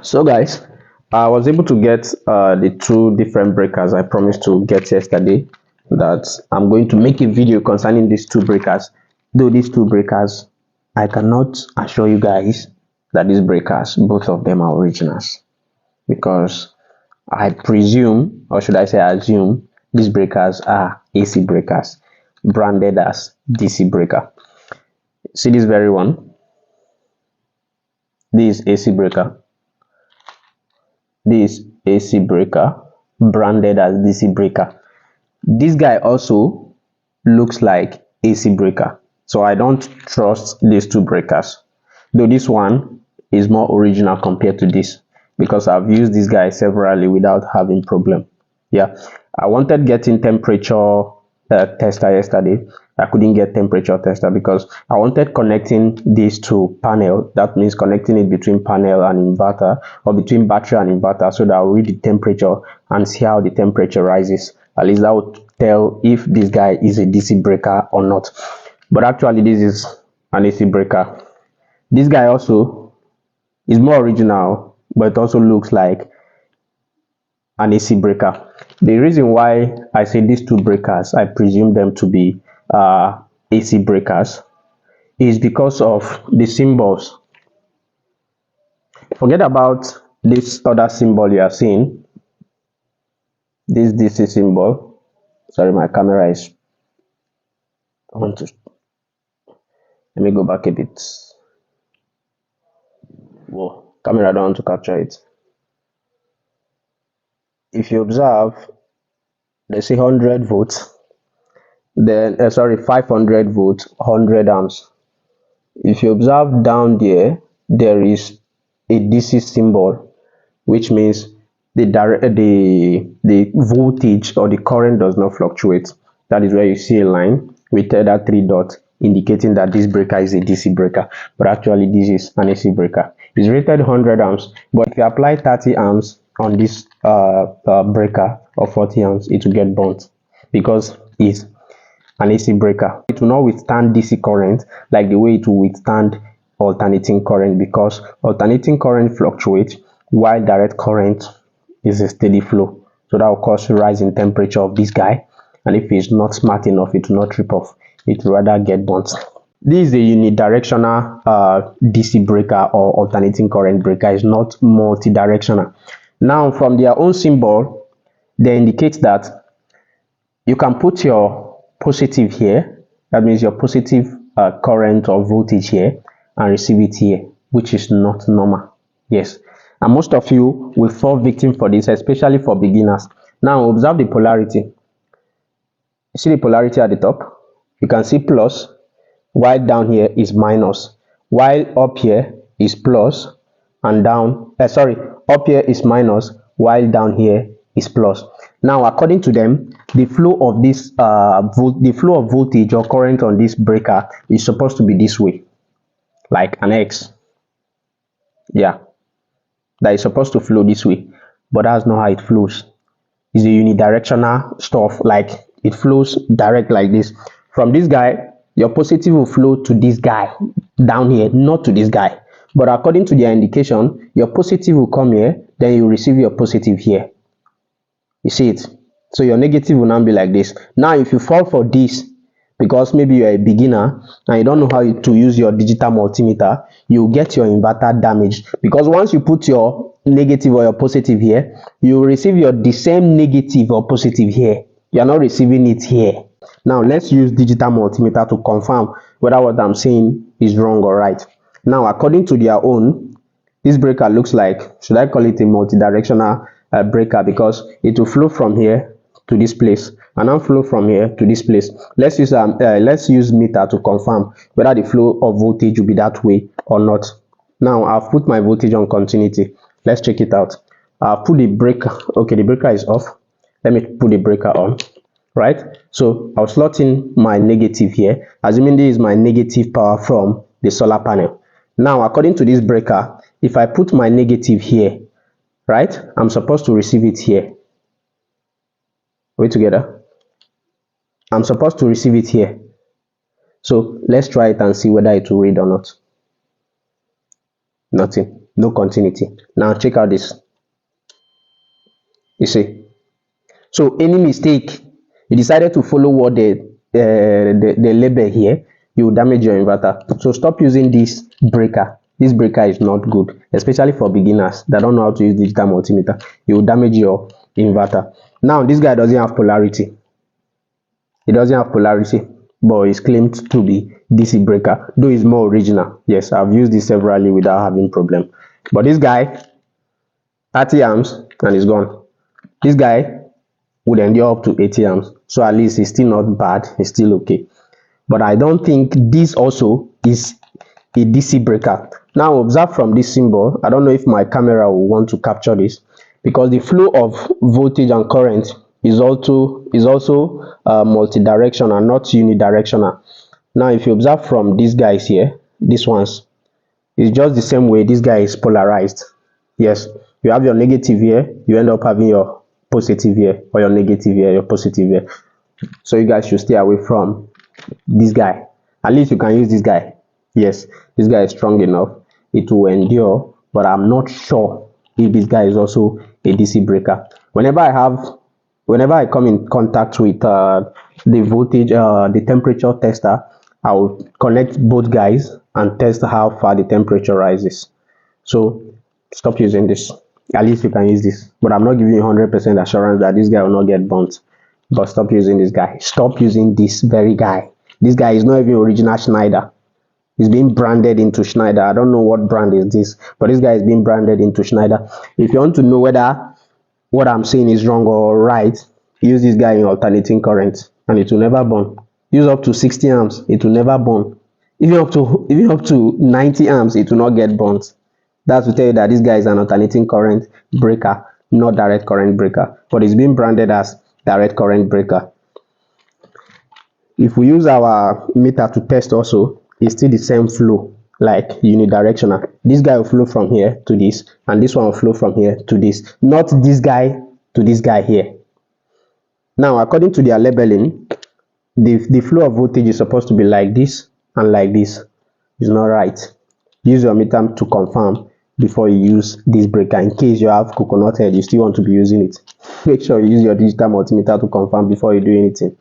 So guys, I was able to get the two different breakers I promised to get yesterday. That I'm going to make a video concerning these two breakers. Though these two breakers, I cannot assure you guys that these breakers, both of them are originals, because I presume, or should I say assume, these breakers are AC breakers branded as DC breaker. See this very one? This AC breaker. This AC breaker branded as DC breaker. This guy also looks like AC breaker, so I don't trust these two breakers, though this one is more original compared to this, because I've used this guy severally without having problem. Yeah, I wanted getting temperature tester yesterday. I couldn't get temperature tester because I wanted connecting these to panel. That means connecting it between panel and inverter, or between battery and inverter, so that I'll read the temperature and see how the temperature rises. At least that would tell if this guy is a DC breaker or not. But actually this is an AC breaker. This guy also is more original, but it also looks like an AC breaker. The reason why I say these two breakers, I presume them to be AC breakers, is because of the symbols. Forget about this other symbol you are seeing, this DC symbol. Sorry, my camera is on to, let me go back a bit. Whoa, camera don't want to capture it. If you observe, they say 100 volts, then 500 volts, 100 amps. If you observe down there, there is a DC symbol, which means the voltage or the current does not fluctuate. That is where you see a line with that 3 dots indicating that this breaker is a DC breaker, but actually this is an AC breaker. It's rated 100 amps, but if you apply 30 amps on this breaker, or 40 amps, it will get burnt because it's an AC breaker. It will not withstand DC current like the way it will withstand alternating current, because alternating current fluctuates while direct current is a steady flow. So that will cause a rise in temperature of this guy, and if it's not smart enough, it will not trip off, it will rather get burnt. This is a unidirectional DC breaker or alternating current breaker. It's not multi-directional. Now from their own symbol, they indicate that you can put your positive here, that means your positive current or voltage here, and receive it here, which is not normal. Yes, and most of you will fall victim for this, especially for beginners. Now observe the polarity. You see the polarity at the top? You can see plus, while down here is minus, while up here is plus, and down up here is minus, while down here is plus. Now according to them, the flow of this the flow of voltage or current on this breaker is supposed to be this way, like an X. Yeah, that is supposed to flow this way, but that's not how it flows. It's a unidirectional stuff, like it flows direct like this. From this guy, your positive will flow to this guy down here, not to this guy. But according to their indication, your positive will come here, then you receive your positive here. You see it? So your negative will now be like this. Now if you fall for this, because maybe you're a beginner and you don't know how to use your digital multimeter, you get your inverter damaged, because once you put your negative or your positive here, you will receive the same negative or positive here. You are not receiving it here. Now let's use digital multimeter to confirm whether what I'm saying is wrong or right. Now according to their own, this breaker looks like, should I call it a multi-directional breaker, because it will flow from here to this place and then flow from here to this place. Let's use meter to confirm whether the flow of voltage will be that way or not. Now I've put my voltage on continuity. Let's check it out. I'll put the breaker. Okay, the breaker is off. Let me put the breaker on. Right, so I'll slot in my negative here, assuming this is my negative power from the solar panel. Now according to this breaker, if I put my negative here, right, I'm supposed to receive it here. Are we together? I'm supposed to receive it here. So let's try it and see whether it will read or not. Nothing. no continuity. Now check out this. You see, so any mistake, you decided to follow what the label here, you will damage your inverter. So stop using this breaker. This breaker is not good, especially for beginners that don't know how to use digital multimeter. You will damage your inverter. Now this guy doesn't have polarity. It doesn't have polarity, but it's claimed to be DC breaker, though it's more original. Yes, I've used this severally without having problem. But this guy, 30 amps and it's gone. This guy would endure up to 80 amps, so at least it's still not bad, it's still okay. But I don't think this also is a DC breaker. Now observe from this symbol, I don't know if my camera will want to capture this, because the flow of voltage and current is also multi-directional, not unidirectional. Now if you observe from these guys here, these ones, it's just the same way. This guy is polarized. Yes, you have your negative here, you end up having your positive here, or your negative here, your positive here. So you guys should stay away from this guy. At least you can use this guy. Yes, this guy is strong enough, it will endure, but I'm not sure if this guy is also a DC breaker. Whenever I come in contact with the voltage, the temperature tester, I will connect both guys and test how far the temperature rises. So stop using this. At least you can use this, but I'm not giving you 100% assurance that this guy will not get burnt. But stop using this guy. Stop using this very guy. This guy is not even original Schneider. He's being branded into Schneider. I don't know what brand is this, but this guy is being branded into Schneider. If you want to know whether what I'm saying is wrong or right, use this guy in alternating current and it will never burn. Use up to 60 amps, it will never burn. Even up to 90 amps, it will not get burnt. That's to tell you that this guy is an alternating current breaker, not direct current breaker, but it's being branded as direct current breaker. If we use our meter to test also, it's still the same flow, like unidirectional. This guy will flow from here to this, and this one will flow from here to this, not this guy to this guy here. Now according to their labeling, the flow of voltage is supposed to be like this and like this. It's not right. Use your meter to confirm before you use this breaker. In case you have coconut head, you still want to be using it, make sure you use your digital multimeter to confirm before you do anything.